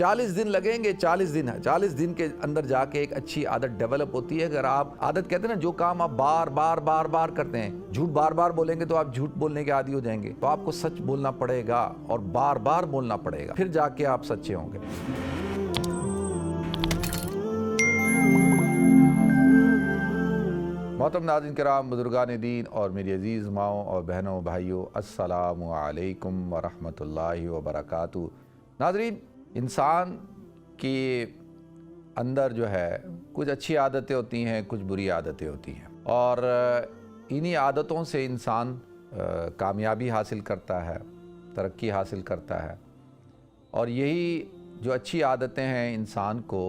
40 دن لگیں گے، 40 دن کے اندر جا کے ایک اچھی عادت ڈیولپ ہوتی ہے۔ اگر آپ عادت کہتے ہیں نا، جو کام آپ بار بار کرتے ہیں، جھوٹ بار بار بولیں گے تو آپ جھوٹ بولنے کے عادی ہو جائیں گے، تو آپ کو سچ بولنا پڑے گا اور بار بار بولنا پڑے گا، پھر جا کے آپ سچے ہوں گے۔ محترم ناظرین کرام، بزرگان دین اور میری عزیز ماؤں اور بہنوں بھائیوں، السلام علیکم ورحمۃ اللہ وبرکاتہ۔ ناظرین، انسان کے اندر جو ہے کچھ اچھی عادتیں ہوتی ہیں، کچھ بری عادتیں ہوتی ہیں، اور انہی عادتوں سے انسان کامیابی حاصل کرتا ہے، ترقی حاصل کرتا ہے، اور یہی جو اچھی عادتیں ہیں انسان کو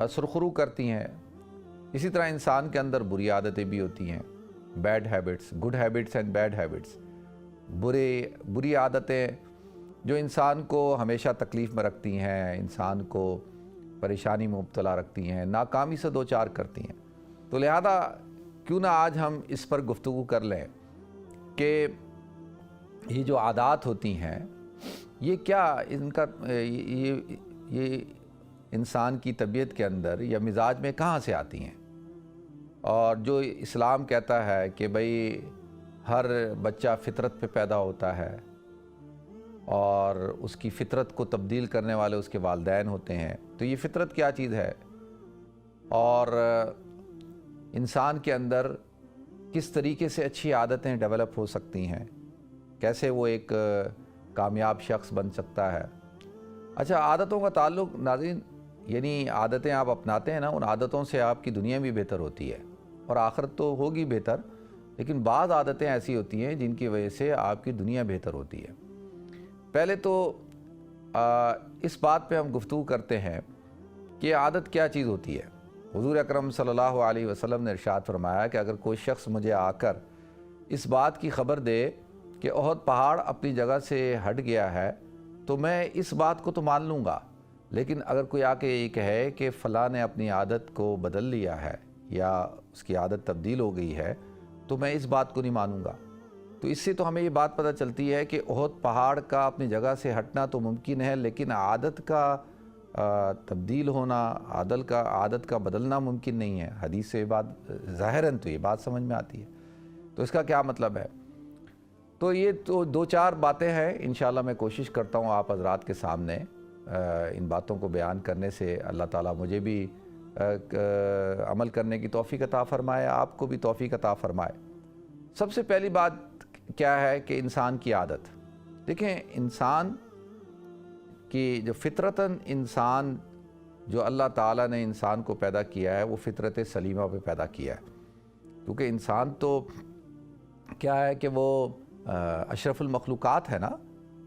سرخرو کرتی ہیں۔ اسی طرح انسان کے اندر بری عادتیں بھی ہوتی ہیں، bad habits, good habits and bad habits. بری عادتیں جو انسان کو ہمیشہ تکلیف میں رکھتی ہیں، انسان کو پریشانی میں مبتلا رکھتی ہیں، ناکامی سے دوچار کرتی ہیں۔ تو لہذا کیوں نہ آج ہم اس پر گفتگو کر لیں کہ یہ جو عادات ہوتی ہیں، یہ کیا ان کا یہ انسان کی طبیعت کے اندر یا مزاج میں کہاں سے آتی ہیں، اور جو اسلام کہتا ہے کہ بھئی ہر بچہ فطرت پہ پیدا ہوتا ہے اور اس کی فطرت کو تبدیل کرنے والے اس کے والدین ہوتے ہیں، تو یہ فطرت کیا چیز ہے، اور انسان کے اندر کس طریقے سے اچھی عادتیں ڈیولپ ہو سکتی ہیں، کیسے وہ ایک کامیاب شخص بن سکتا ہے۔ اچھا، عادتوں کا تعلق ناظرین، یعنی عادتیں آپ اپناتے ہیں نا، ان عادتوں سے آپ کی دنیا بھی بہتر ہوتی ہے اور آخرت تو ہوگی بہتر، لیکن بعض عادتیں ایسی ہوتی ہیں جن کی وجہ سے آپ کی دنیا بہتر ہوتی ہے۔ پہلے تو اس بات پہ ہم گفتگو کرتے ہیں کہ عادت کیا چیز ہوتی ہے۔ حضور اکرم صلی اللہ علیہ وسلم نے ارشاد فرمایا کہ اگر کوئی شخص مجھے آ کر اس بات کی خبر دے کہ احد پہاڑ اپنی جگہ سے ہٹ گیا ہے تو میں اس بات کو تو مان لوں گا، لیکن اگر کوئی آ کے یہ کہے کہ فلاں نے اپنی عادت کو بدل لیا ہے یا اس کی عادت تبدیل ہو گئی ہے تو میں اس بات کو نہیں مانوں گا۔ تو اس سے تو ہمیں یہ بات پتہ چلتی ہے کہ احد پہاڑ کا اپنی جگہ سے ہٹنا تو ممکن ہے، لیکن عادت کا تبدیل ہونا، عادت کا بدلنا ممکن نہیں ہے۔ حدیث سے یہ بات ظاہراً تو یہ بات سمجھ میں آتی ہے۔ تو اس کا کیا مطلب ہے؟ تو یہ تو دو چار باتیں ہیں، انشاءاللہ میں کوشش کرتا ہوں آپ حضرات کے سامنے ان باتوں کو بیان کرنے سے اللہ تعالیٰ مجھے بھی عمل کرنے کی توفیق عطا فرمائے، آپ کو بھی توفیق عطا فرمائے۔ سب سے پہلی بات کیا ہے کہ انسان کی عادت۔ دیکھیں، انسان کی جو فطرتاً انسان جو اللہ تعالیٰ نے انسان کو پیدا کیا ہے وہ فطرت سلیمہ پہ پیدا کیا ہے، کیونکہ انسان تو کیا ہے کہ وہ اشرف المخلوقات ہے نا۔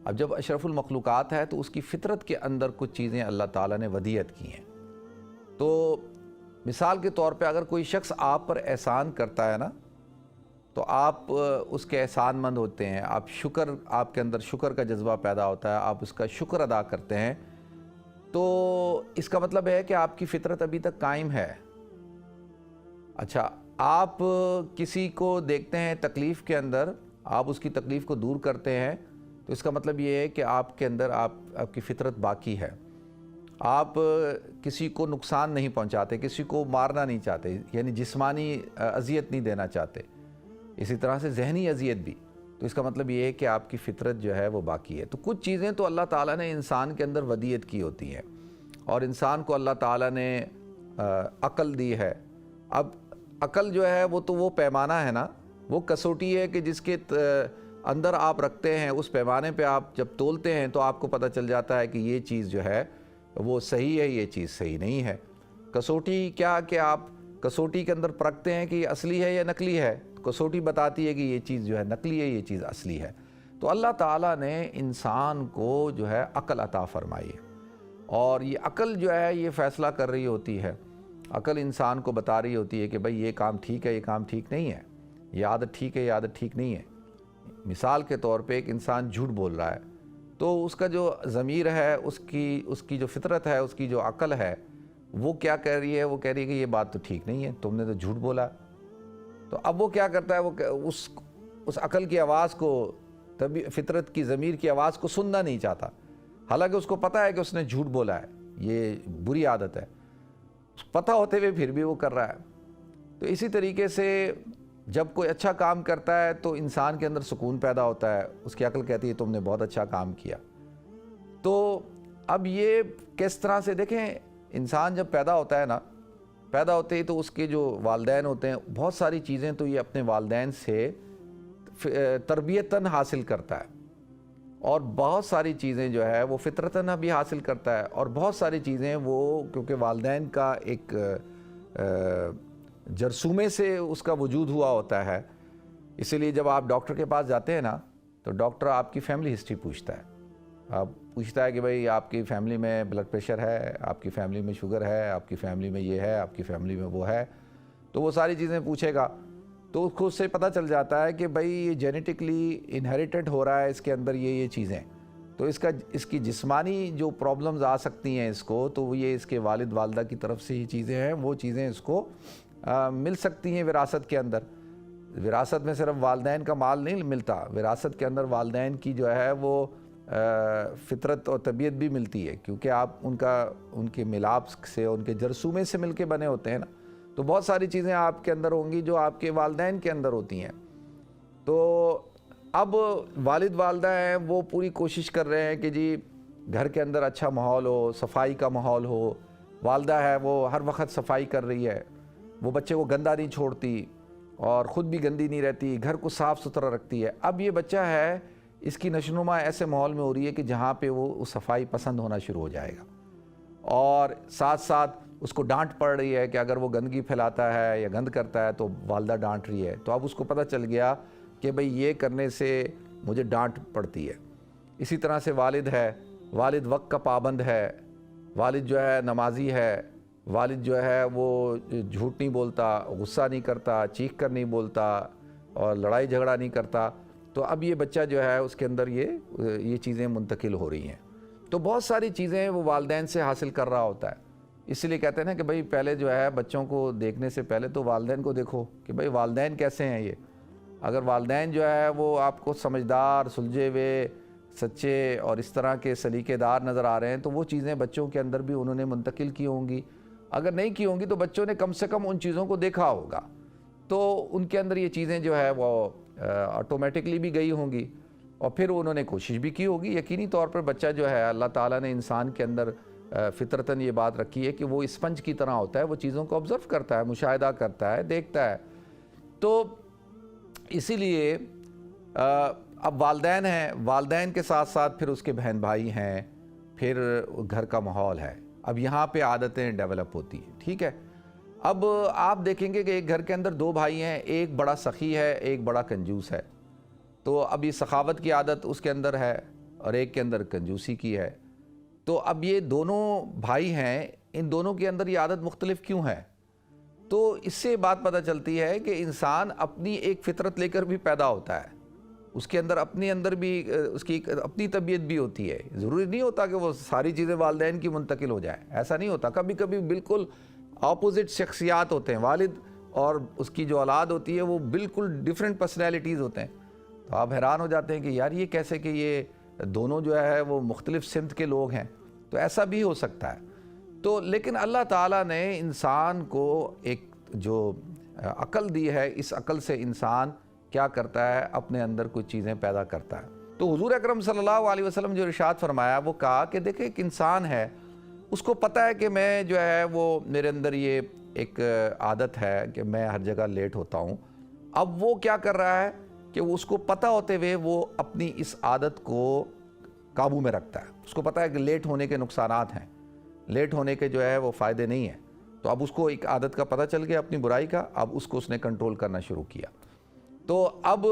اب جب اشرف المخلوقات ہے تو اس کی فطرت کے اندر کچھ چیزیں اللہ تعالیٰ نے ودیعت کی ہیں۔ تو مثال کے طور پہ اگر کوئی شخص آپ پر احسان کرتا ہے نا، تو آپ اس کے احسان مند ہوتے ہیں، آپ کے اندر شکر کا جذبہ پیدا ہوتا ہے، آپ اس کا شکر ادا کرتے ہیں، تو اس کا مطلب ہے کہ آپ کی فطرت ابھی تک قائم ہے۔ اچھا، آپ کسی کو دیکھتے ہیں تکلیف کے اندر، آپ اس کی تکلیف کو دور کرتے ہیں، تو اس کا مطلب یہ ہے کہ آپ کے اندر آپ کی فطرت باقی ہے۔ آپ کسی کو نقصان نہیں پہنچاتے، کسی کو مارنا نہیں چاہتے، یعنی جسمانی اذیت نہیں دینا چاہتے، اسی طرح سے ذہنی اذیت بھی۔ تو اس کا مطلب یہ ہے کہ آپ کی فطرت جو ہے وہ باقی ہے۔ تو کچھ چیزیں تو اللہ تعالیٰ نے انسان کے اندر ودیعت کی ہوتی ہیں، اور انسان کو اللہ تعالیٰ نے عقل دی ہے۔ اب عقل جو ہے وہ تو وہ پیمانہ ہے نا، وہ کسوٹی ہے کہ جس کے اندر آپ رکھتے ہیں، اس پیمانے پہ آپ جب تولتے ہیں تو آپ کو پتہ چل جاتا ہے کہ یہ چیز جو ہے وہ صحیح ہے، یہ چیز صحیح نہیں ہے۔ کسوٹی کیا کہ آپ کسوٹی کے اندر پرکھتے ہیں کہ یہ اصلی ہے یا نقلی ہے، کسوٹی بتاتی ہے کہ یہ چیز جو ہے نقلی ہے، یہ چیز اصلی ہے۔ تو اللہ تعالیٰ نے انسان کو جو ہے عقل عطا فرمائی ہے، اور یہ عقل جو ہے یہ فیصلہ کر رہی ہوتی ہے، عقل انسان کو بتا رہی ہوتی ہے کہ بھئی یہ کام ٹھیک ہے، یہ کام ٹھیک نہیں ہے، یہ عادت ٹھیک ہے، یہ عادت ٹھیک نہیں ہے۔ مثال کے طور پہ ایک انسان جھوٹ بول رہا ہے، تو اس کا جو ضمیر ہے، اس کی جو فطرت ہے، اس کی جو عقل ہے، وہ کیا کہہ رہی ہے؟ وہ کہہ رہی ہے کہ یہ بات تو ٹھیک نہیں ہے، تم نے تو جھوٹ بولا۔ تو اب وہ کیا کرتا ہے؟ وہ اس عقل کی آواز کو، فطرت کی ضمیر کی آواز کو سننا نہیں چاہتا، حالانکہ اس کو پتہ ہے کہ اس نے جھوٹ بولا ہے، یہ بری عادت ہے، پتہ ہوتے ہوئے پھر بھی وہ کر رہا ہے۔ تو اسی طریقے سے جب کوئی اچھا کام کرتا ہے تو انسان کے اندر سکون پیدا ہوتا ہے، اس کی عقل کہتی ہے تم نے بہت اچھا کام کیا۔ تو اب یہ کس طرح سے دیکھیں، انسان جب پیدا ہوتا ہے نا، پیدا ہوتے ہی تو اس کے جو والدین ہوتے ہیں بہت ساری چیزیں تو یہ اپنے والدین سے تربیتاً حاصل کرتا ہے، اور بہت ساری چیزیں جو ہے وہ فطرتاً بھی حاصل کرتا ہے، اور بہت ساری چیزیں وہ کیونکہ والدین کا ایک جرثومے سے اس کا وجود ہوا ہوتا ہے، اسی لیے جب آپ ڈاکٹر کے پاس جاتے ہیں نا تو ڈاکٹر آپ کی فیملی ہسٹری پوچھتا ہے، آپ پوچھتا ہے کہ بھئی آپ کی فیملی میں بلڈ پریشر ہے، آپ کی فیملی میں شوگر ہے، آپ کی فیملی میں یہ ہے، آپ کی فیملی میں وہ ہے، تو وہ ساری چیزیں پوچھے گا تو اس کو اس سے پتہ چل جاتا ہے کہ بھئی یہ جینیٹکلی انہیریٹڈ ہو رہا ہے اس کے اندر یہ چیزیں، تو اس کی جسمانی جو پرابلمز آ سکتی ہیں اس کو، تو یہ اس کے والد والدہ کی طرف سے یہ چیزیں ہیں، وہ چیزیں اس کو مل سکتی ہیں وراثت کے اندر۔ وراثت میں صرف والدین کا مال نہیں ملتا، وراثت کے اندر والدین کی جو ہے وہ فطرت اور طبیعت بھی ملتی ہے، کیونکہ آپ ان کے ملاپ سے، ان کے جرثومے سے مل کے بنے ہوتے ہیں نا، تو بہت ساری چیزیں آپ کے اندر ہوں گی جو آپ کے والدین کے اندر ہوتی ہیں۔ تو اب والد والدہ ہیں وہ پوری کوشش کر رہے ہیں کہ جی گھر کے اندر اچھا ماحول ہو، صفائی کا ماحول ہو، والدہ ہے وہ ہر وقت صفائی کر رہی ہے، وہ بچے کو گندا نہیں چھوڑتی اور خود بھی گندی نہیں رہتی، گھر کو صاف ستھرا رکھتی ہے۔ اب یہ بچہ ہے، اس کی نشوونما ایسے ماحول میں ہو رہی ہے کہ جہاں پہ وہ صفائی پسند ہونا شروع ہو جائے گا، اور ساتھ ساتھ اس کو ڈانٹ پڑ رہی ہے کہ اگر وہ گندگی پھیلاتا ہے یا گند کرتا ہے تو والدہ ڈانٹ رہی ہے، تو اب اس کو پتہ چل گیا کہ بھئی یہ کرنے سے مجھے ڈانٹ پڑتی ہے۔ اسی طرح سے والد ہے، والد وقت کا پابند ہے، والد جو ہے نمازی ہے، والد جو ہے وہ جھوٹ نہیں بولتا، غصہ نہیں کرتا، چیخ کر نہیں بولتا اور لڑائی جھگڑا نہیں کرتا، تو اب یہ بچہ جو ہے اس کے اندر یہ چیزیں منتقل ہو رہی ہیں۔ تو بہت ساری چیزیں وہ والدین سے حاصل کر رہا ہوتا ہے، اس لیے کہتے ہیں نا کہ بھئی پہلے جو ہے بچوں کو دیکھنے سے پہلے تو والدین کو دیکھو کہ بھئی والدین کیسے ہیں۔ یہ اگر والدین جو ہے وہ آپ کو سمجھدار، سلجھے ہوئے، سچے اور اس طرح کے سلیقے دار نظر آ رہے ہیں تو وہ چیزیں بچوں کے اندر بھی انہوں نے منتقل کی ہوں گی، اگر نہیں کی ہوں گی تو بچوں نے کم سے کم ان چیزوں کو دیکھا ہوگا، تو ان کے اندر یہ چیزیں جو ہے وہ آٹومیٹکلی بھی گئی ہوں گی، اور پھر انہوں نے کوشش بھی کی ہوگی۔ یقینی طور پر بچہ جو ہے، اللہ تعالیٰ نے انسان کے اندر فطرتاً یہ بات رکھی ہے کہ وہ اسپنج کی طرح ہوتا ہے، وہ چیزوں کو آبزرو کرتا ہے، مشاہدہ کرتا ہے، دیکھتا ہے۔ تو اسی لیے اب والدین ہیں، والدین کے ساتھ ساتھ پھر اس کے بہن بھائی ہیں، پھر گھر کا ماحول ہے، اب یہاں پہ عادتیں ڈیولپ ہوتی ہیں، ٹھیک ہے۔ اب آپ دیکھیں گے کہ ایک گھر کے اندر دو بھائی ہیں، ایک بڑا سخی ہے، ایک بڑا کنجوس ہے، تو اب یہ سخاوت کی عادت اس کے اندر ہے اور ایک کے اندر کنجوسی کی ہے، تو اب یہ دونوں بھائی ہیں، ان دونوں کے اندر یہ عادت مختلف کیوں ہے؟ تو اس سے بات پتہ چلتی ہے کہ انسان اپنی ایک فطرت لے کر بھی پیدا ہوتا ہے، اس کے اندر اپنے اندر بھی اس کی اپنی طبیعت بھی ہوتی ہے، ضروری نہیں ہوتا کہ وہ ساری چیزیں والدین کی منتقل ہو جائیں، ایسا نہیں ہوتا، کبھی کبھی بالکل اپوزٹ شخصیات ہوتے ہیں، والد اور اس کی جو اولاد ہوتی ہے وہ بالکل ڈیفرنٹ پرسنالٹیز ہوتے ہیں، تو آپ حیران ہو جاتے ہیں کہ یار یہ کیسے کہ یہ دونوں جو ہے وہ مختلف سمت کے لوگ ہیں، تو ایسا بھی ہو سکتا ہے۔ تو لیکن اللہ تعالیٰ نے انسان کو ایک جو عقل دی ہے، اس عقل سے انسان کیا کرتا ہے، اپنے اندر کچھ چیزیں پیدا کرتا ہے۔ تو حضور اکرم صلی اللہ علیہ وسلم جو ارشاد فرمایا، وہ کہا کہ دیکھیں ایک انسان ہے، اس کو پتہ ہے کہ میں جو ہے وہ میرے اندر یہ ایک عادت ہے کہ میں ہر جگہ لیٹ ہوتا ہوں، اب وہ کیا کر رہا ہے کہ اس کو پتہ ہوتے ہوئے وہ اپنی اس عادت کو قابو میں رکھتا ہے، اس کو پتہ ہے کہ لیٹ ہونے کے نقصانات ہیں، لیٹ ہونے کے جو ہے وہ فائدے نہیں ہیں، تو اب اس کو ایک عادت کا پتہ چل گیا اپنی برائی کا، اب اس کو اس نے کنٹرول کرنا شروع کیا۔ تو اب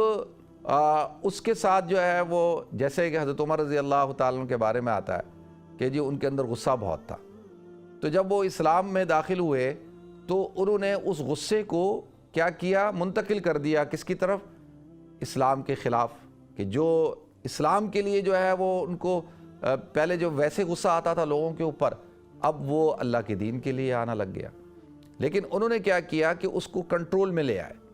اس کے ساتھ جو ہے وہ جیسے کہ حضرت عمر رضی اللہ تعالیٰ عنہ کے بارے میں آتا ہے کہ جی ان کے اندر غصہ بہت تھا، تو جب وہ اسلام میں داخل ہوئے تو انہوں نے اس غصے کو کیا کیا، منتقل کر دیا کس کی طرف، اسلام کے خلاف، کہ جو اسلام کے لیے جو ہے وہ ان کو پہلے جو ویسے غصہ آتا تھا لوگوں کے اوپر، اب وہ اللہ کے دین کے لیے آنا لگ گیا، لیکن انہوں نے کیا کیا کہ اس کو کنٹرول میں لے آئے۔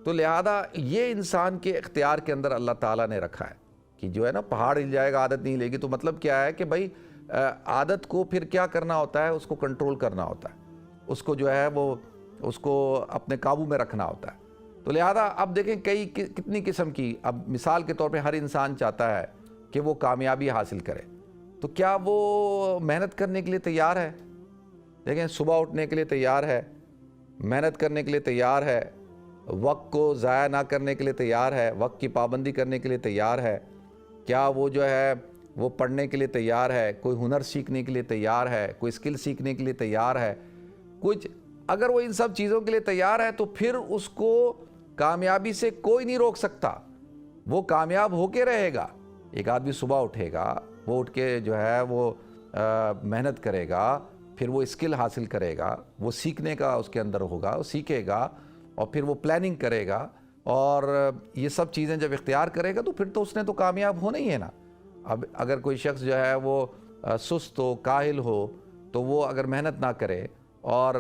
تو لہذا یہ انسان کے اختیار کے اندر اللہ تعالیٰ نے رکھا ہے کہ جو ہے نا پہاڑ ہل جائے گا عادت نہیں ہلے گی، تو مطلب کیا ہے کہ بھائی عادت کو پھر کیا کرنا ہوتا ہے، اس کو کنٹرول کرنا ہوتا ہے، اس کو جو ہے وہ اس کو اپنے قابو میں رکھنا ہوتا ہے۔ تو لہذا اب دیکھیں کتنی قسم کی، اب مثال کے طور پہ ہر انسان چاہتا ہے کہ وہ کامیابی حاصل کرے، تو کیا وہ محنت کرنے کے لیے تیار ہے؟ دیکھیں صبح اٹھنے کے لیے تیار ہے، محنت کرنے کے لیے تیار ہے، وقت کو ضائع نہ کرنے کے لیے تیار ہے، وقت کی پابندی کرنے کے لیے تیار ہے، کیا وہ جو ہے وہ پڑھنے کے لیے تیار ہے، کوئی ہنر سیکھنے کے لیے تیار ہے، کوئی اسکل سیکھنے کے لیے تیار ہے، کچھ اگر وہ ان سب چیزوں کے لیے تیار ہے تو پھر اس کو کامیابی سے کوئی نہیں روک سکتا، وہ کامیاب ہو کے رہے گا۔ ایک آدمی صبح اٹھے گا، وہ اٹھ کے جو ہے وہ محنت کرے گا، پھر وہ اسکل حاصل کرے گا، وہ سیکھنے کا اس کے اندر ہوگا، وہ سیکھے گا اور پھر وہ پلاننگ کرے گا، اور یہ سب چیزیں جب اختیار کرے گا تو پھر تو اس نے تو کامیاب ہونا ہی ہے نا۔ اب اگر کوئی شخص جو ہے وہ سست ہو، کاہل ہو، تو وہ اگر محنت نہ کرے اور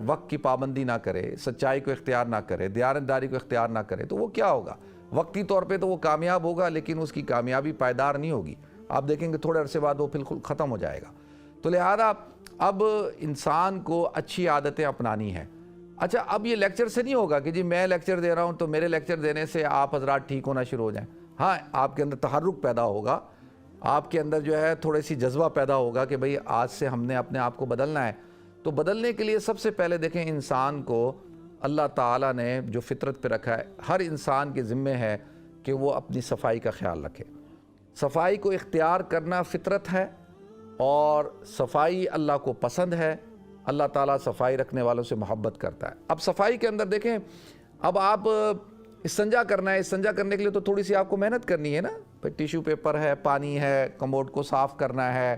وقت کی پابندی نہ کرے، سچائی کو اختیار نہ کرے، دیانتداری کو اختیار نہ کرے، تو وہ کیا ہوگا؟ وقتی طور پہ تو وہ کامیاب ہوگا، لیکن اس کی کامیابی پائیدار نہیں ہوگی، آپ دیکھیں گے تھوڑے عرصے بعد وہ بالکل ختم ہو جائے گا۔ تو لہذا اب انسان کو اچھی عادتیں اپنانی ہیں۔ اچھا، اب یہ لیکچر سے نہیں ہوگا کہ جی میں لیکچر دے رہا ہوں تو میرے لیکچر دینے سے آپ حضرات ٹھیک ہونا شروع ہو جائیں۔ ہاں، آپ کے اندر تحرک پیدا ہوگا، آپ کے اندر جو ہے تھوڑی سی جذبہ پیدا ہوگا کہ بھئی آج سے ہم نے اپنے آپ کو بدلنا ہے۔ تو بدلنے کے لیے سب سے پہلے دیکھیں، انسان کو اللہ تعالیٰ نے جو فطرت پہ رکھا ہے، ہر انسان کے ذمے ہے کہ وہ اپنی صفائی کا خیال رکھے۔ صفائی کو اختیار کرنا فطرت ہے، اور صفائی اللہ کو پسند ہے، اللہ تعالیٰ صفائی رکھنے والوں سے محبت کرتا ہے۔ اب صفائی کے اندر دیکھیں، اب آپ استنجا کرنا ہے، استنجا کرنے کے لیے تو تھوڑی سی آپ کو محنت کرنی ہے نا، پھر ٹیشو پیپر ہے، پانی ہے، کموڈ کو صاف کرنا ہے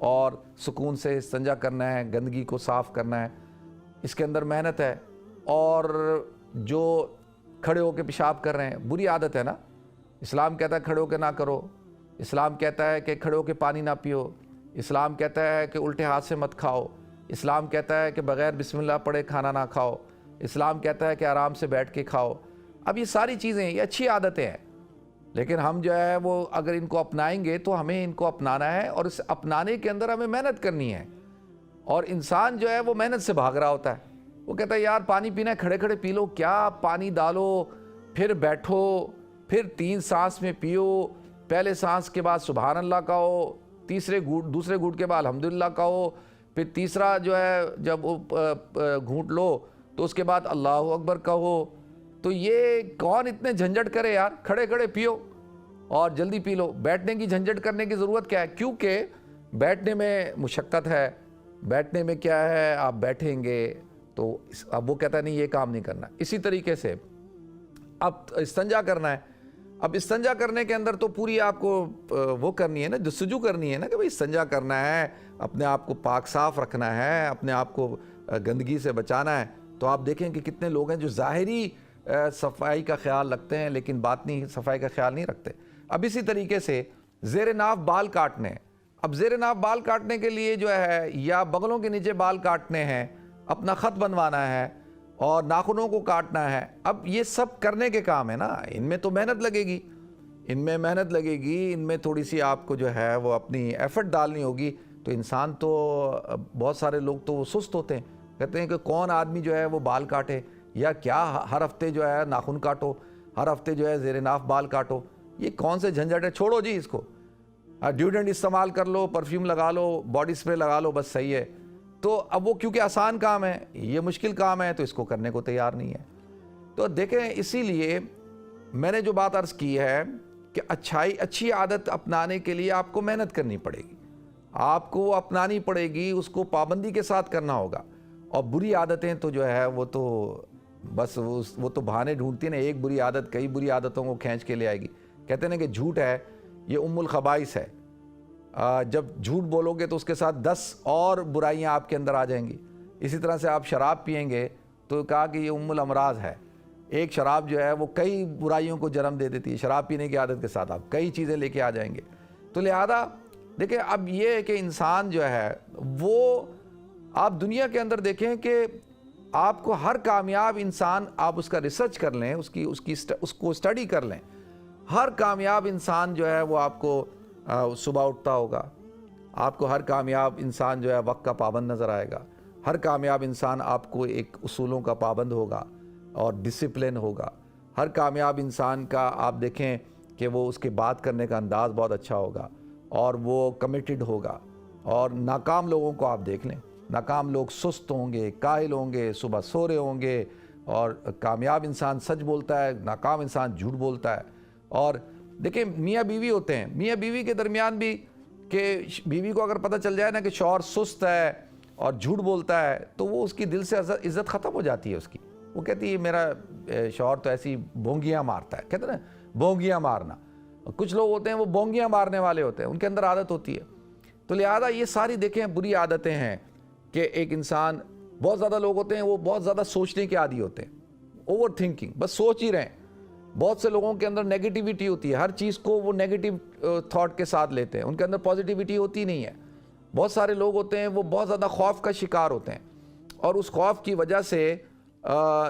اور سکون سے استنجا کرنا ہے، گندگی کو صاف کرنا ہے، اس کے اندر محنت ہے۔ اور جو کھڑے ہو کے پیشاب کر رہے ہیں، بری عادت ہے نا، اسلام کہتا ہے کھڑے ہو کے نہ کرو، اسلام کہتا ہے کہ کھڑے ہو کے پانی نہ پیو، اسلام کہتا ہے کہ الٹے ہاتھ سے مت کھاؤ، اسلام کہتا ہے کہ بغیر بسم اللہ پڑھے کھانا نہ کھاؤ، اسلام کہتا ہے کہ آرام سے بیٹھ کے کھاؤ۔ اب یہ ساری چیزیں، یہ اچھی عادتیں ہیں، لیکن ہم جو ہے وہ اگر ان کو اپنائیں گے تو ہمیں ان کو اپنانا ہے، اور اس اپنانے کے اندر ہمیں محنت کرنی ہے۔ اور انسان جو ہے وہ محنت سے بھاگ رہا ہوتا ہے، وہ کہتا ہے یار پانی پینا ہے، کھڑے کھڑے پی لو، کیا پانی ڈالو، پھر بیٹھو، پھر 3 سانس میں پیو، پہلے سانس کے بعد سبحان اللہ کہو، دوسرے گھونٹ کے بعد الحمدللہ کہو، پھر تیسرا جو ہے جب گھونٹ لو تو اس کے بعد اللہ اکبر کہو۔ تو یہ کون اتنے جھنجھٹ کرے یار، کھڑے کھڑے پیو اور جلدی پی لو۔ بیٹھنے کی جھنجھٹ کرنے کی ضرورت کیا ہے؟ کیونکہ بیٹھنے میں مشقت ہے، بیٹھنے میں کیا ہے، آپ بیٹھیں گے تو اب وہ کہتا ہے نہیں یہ کام نہیں کرنا۔ اسی طریقے سے اب استنجا کرنا ہے، اب استنجا کرنے کے اندر تو پوری آپ کو وہ کرنی ہے نا، جستجو کرنی ہے نا کہ بھئی استنجا کرنا ہے، اپنے آپ کو پاک صاف رکھنا ہے، اپنے آپ کو گندگی سے بچانا ہے۔ تو آپ دیکھیں کہ کتنے لوگ ہیں جو ظاہری صفائی کا خیال رکھتے ہیں لیکن باطنی صفائی کا خیال نہیں رکھتے۔ اب اسی طریقے سے زیر ناف بال کاٹنے، اب زیر ناف بال کاٹنے کے لیے جو ہے یا بغلوں کے نیچے بال کاٹنے ہیں، اپنا خط بنوانا ہے اور ناخنوں کو کاٹنا ہے، اب یہ سب کرنے کے کام ہے نا، ان میں تو محنت لگے گی، ان میں محنت لگے گی، ان میں تھوڑی سی آپ کو جو ہے وہ اپنی ایفرٹ ڈالنی ہوگی۔ تو انسان تو بہت سارے لوگ تو وہ سست ہوتے ہیں، کہتے ہیں کہ کون آدمی جو ہے وہ بال کاٹے، یا کیا ہر ہفتے جو ہے ناخن کاٹو، ہر ہفتے جو ہے زیر ناف بال کاٹو، یہ کون سے جھنجھٹ ہے، چھوڑو جی اس کو، ڈیوڈرنٹ استعمال کر لو، پرفیوم لگا لو، باڈی سپرے لگا لو، بس صحیح ہے۔ تو اب وہ کیونکہ آسان کام ہے، یہ مشکل کام ہے، تو اس کو کرنے کو تیار نہیں ہے۔ تو دیکھیں، اسی لیے میں نے جو بات عرض کی ہے کہ اچھی عادت اپنانے کے لیے آپ کو محنت کرنی پڑے گی، آپ کو وہ اپنانی پڑے گی، اس کو پابندی کے ساتھ کرنا ہوگا۔ اور بری عادتیں تو جو ہے وہ تو بس وہ تو بہانے ڈھونڈتی ہیں نا، ایک بری عادت کئی بری عادتوں کو کھینچ کے لے آئے گی۔ کہتے ہیں کہ جھوٹ ہے یہ ام الخبائث ہے، جب جھوٹ بولو گے تو اس کے ساتھ 10 اور برائیاں آپ کے اندر آ جائیں گی۔ اسی طرح سے آپ شراب پئیں گے تو کہا کہ یہ ام الامراض ہے، ایک شراب جو ہے وہ کئی برائیوں کو جنم دے دیتی ہے، شراب پینے کی عادت کے ساتھ آپ کئی چیزیں لے کے آ جائیں گے۔ تو لہذا دیکھیں، اب یہ ہے کہ انسان جو ہے وہ، آپ دنیا کے اندر دیکھیں کہ آپ کو ہر کامیاب انسان، آپ اس کا ریسرچ کر لیں، اس کو اسٹڈی کر لیں، ہر کامیاب انسان جو ہے وہ آپ کو صبح اٹھتا ہوگا، آپ کو ہر کامیاب انسان جو ہے وقت کا پابند نظر آئے گا، ہر کامیاب انسان آپ کو ایک اصولوں کا پابند ہوگا اور ڈسپلن ہوگا، ہر کامیاب انسان کا آپ دیکھیں کہ وہ اس کے بات کرنے کا انداز بہت اچھا ہوگا اور وہ کمیٹڈ ہوگا۔ اور ناکام لوگوں کو آپ دیکھ لیں، ناکام لوگ سست ہوں گے، کاہل ہوں گے، صبح سو رہے ہوں گے، اور کامیاب انسان سچ بولتا ہے، ناکام انسان جھوٹ بولتا ہے۔ اور دیکھیں میاں بیوی ہوتے ہیں، میاں بیوی کے درمیان بھی کہ بیوی کو اگر پتہ چل جائے نا کہ شوہر سست ہے اور جھوٹ بولتا ہے تو وہ اس کی دل سے عزت ختم ہو جاتی ہے اس کی، وہ کہتی ہے میرا شوہر تو ایسی بونگیاں مارتا ہے، کہتے ہیں نا بونگیاں مارنا، کچھ لوگ ہوتے ہیں وہ بونگیاں مارنے والے ہوتے ہیں، ان کے اندر عادت ہوتی ہے۔ تو لہذا یہ ساری دیکھیں بری عادتیں ہیں کہ ایک انسان، بہت زیادہ لوگ ہوتے ہیں وہ بہت زیادہ سوچنے کے عادی ہوتے ہیں، اوور تھنکنگ، بس سوچ ہی رہے ہیں۔ بہت سے لوگوں کے اندر نیگیٹیوٹی ہوتی ہے، ہر چیز کو وہ نیگیٹیو تھاٹ کے ساتھ لیتے ہیں، ان کے اندر پازیٹیوٹی ہوتی نہیں ہے۔ بہت سارے لوگ ہوتے ہیں وہ بہت زیادہ خوف کا شکار ہوتے ہیں اور اس خوف کی وجہ سے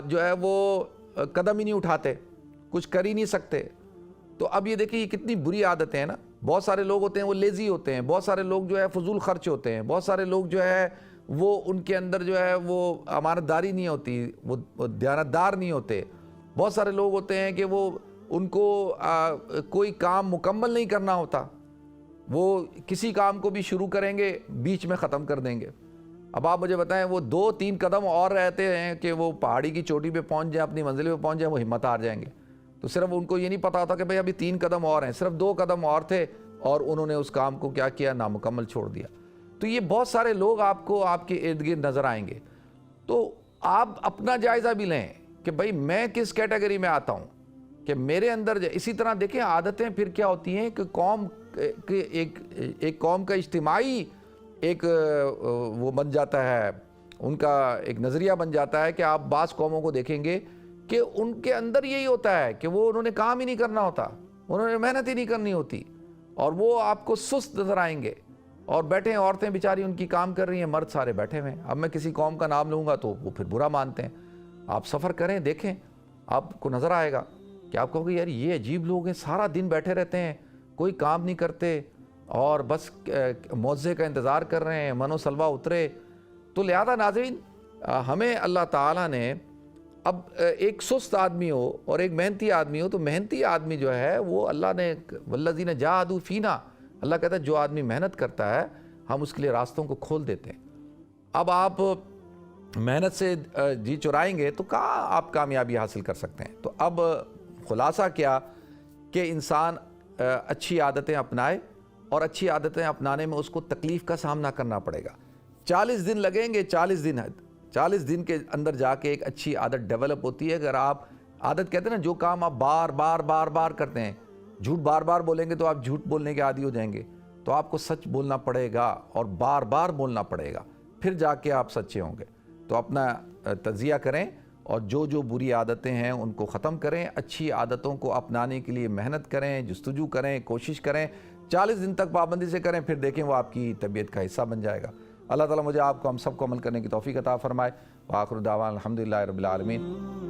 جو ہے وہ قدم ہی نہیں اٹھاتے، کچھ کر ہی نہیں سکتے۔ تو اب یہ دیکھیں یہ کتنی بری عادتیں ہیں نا۔ بہت سارے لوگ ہوتے ہیں وہ لیزی ہوتے ہیں، بہت سارے لوگ جو ہے فضول خرچ ہوتے ہیں، بہت سارے لوگ جو ہے وہ ان کے اندر جو ہے وہ امانت داری نہیں ہوتی، وہ دیانتدار نہیں ہوتے۔ بہت سارے لوگ ہوتے ہیں کہ وہ ان کو کوئی کام مکمل نہیں کرنا ہوتا، وہ کسی کام کو بھی شروع کریں گے بیچ میں ختم کر دیں گے۔ اب آپ مجھے بتائیں وہ 2-3 قدم اور رہتے ہیں کہ وہ پہاڑی کی چوٹی پہ پہنچ جائیں، اپنی منزل پہ پہنچ جائیں، وہ ہمت ہار جائیں گے۔ تو صرف ان کو یہ نہیں پتا ہوتا کہ بھئی ابھی 3 قدم اور ہیں، صرف 2 قدم اور تھے اور انہوں نے اس کام کو کیا کیا، نامکمل چھوڑ دیا۔ تو یہ بہت سارے لوگ آپ کو آپ کے ارد گرد نظر آئیں گے۔ تو آپ اپنا جائزہ بھی لیں کہ بھئی میں کس کیٹیگری میں آتا ہوں، کہ میرے اندر اسی طرح دیکھیں عادتیں پھر کیا ہوتی ہیں کہ قوم کے ایک قوم کا اجتماعی ایک وہ بن جاتا ہے، ان کا ایک نظریہ بن جاتا ہے کہ آپ بعض قوموں کو دیکھیں گے کہ ان کے اندر یہی ہوتا ہے کہ وہ انہوں نے کام ہی نہیں کرنا ہوتا، انہوں نے محنت ہی نہیں کرنی ہوتی، اور وہ آپ کو سست نظر آئیں گے، اور بیٹھے ہیں عورتیں بیچاری ان کی کام کر رہی ہیں، مرد سارے بیٹھے ہوئے ہیں۔ اب میں کسی قوم کا نام لوں گا تو وہ پھر برا مانتے ہیں۔ آپ سفر کریں دیکھیں، آپ کو نظر آئے گا کہ آپ کہو گے یار یہ عجیب لوگ ہیں، سارا دن بیٹھے رہتے ہیں، کوئی کام نہیں کرتے اور بس معاوضے کا انتظار کر رہے ہیں، من و سلوہ اترے۔ تو لہذا ناظرین ہمیں اللہ تعالیٰ نے اب ایک سست آدمی ہو اور ایک محنتی آدمی ہو، تو محنتی آدمی جو ہے وہ اللہ نے والذین جاہدوا فینا، اللہ کہتا ہے جو آدمی محنت کرتا ہے ہم اس کے لیے راستوں کو کھول دیتے ہیں۔ اب آپ محنت سے جی چرائیں گے تو کہاں آپ کامیابی حاصل کر سکتے ہیں۔ تو اب خلاصہ کیا کہ انسان اچھی عادتیں اپنائے، اور اچھی عادتیں اپنانے میں اس کو تکلیف کا سامنا کرنا پڑے گا۔ 40 دن لگیں گے، 40 دن کے اندر جا کے ایک اچھی عادت ڈیولپ ہوتی ہے۔ اگر آپ عادت کہتے ہیں نا، جو کام آپ بار بار کرتے ہیں، جھوٹ بار بار بولیں گے تو آپ جھوٹ بولنے کے عادی ہو جائیں گے، تو آپ کو سچ بولنا پڑے گا اور بار بار بولنا پڑے گا، پھر جا کے آپ سچے ہوں گے۔ تو اپنا تجزیہ کریں اور جو بری عادتیں ہیں ان کو ختم کریں، اچھی عادتوں کو اپنانے کے لیے محنت کریں، جستجو کریں، کوشش کریں، 40 دن تک پابندی سے کریں، پھر دیکھیں وہ آپ کی طبیعت کا حصہ بن جائے گا۔ اللہ تعالیٰ مجھے آپ کو ہم سب کو عمل کرنے کی توفیق عطا فرمائے۔ وآخر دعوانا الحمدللہ رب العالمین۔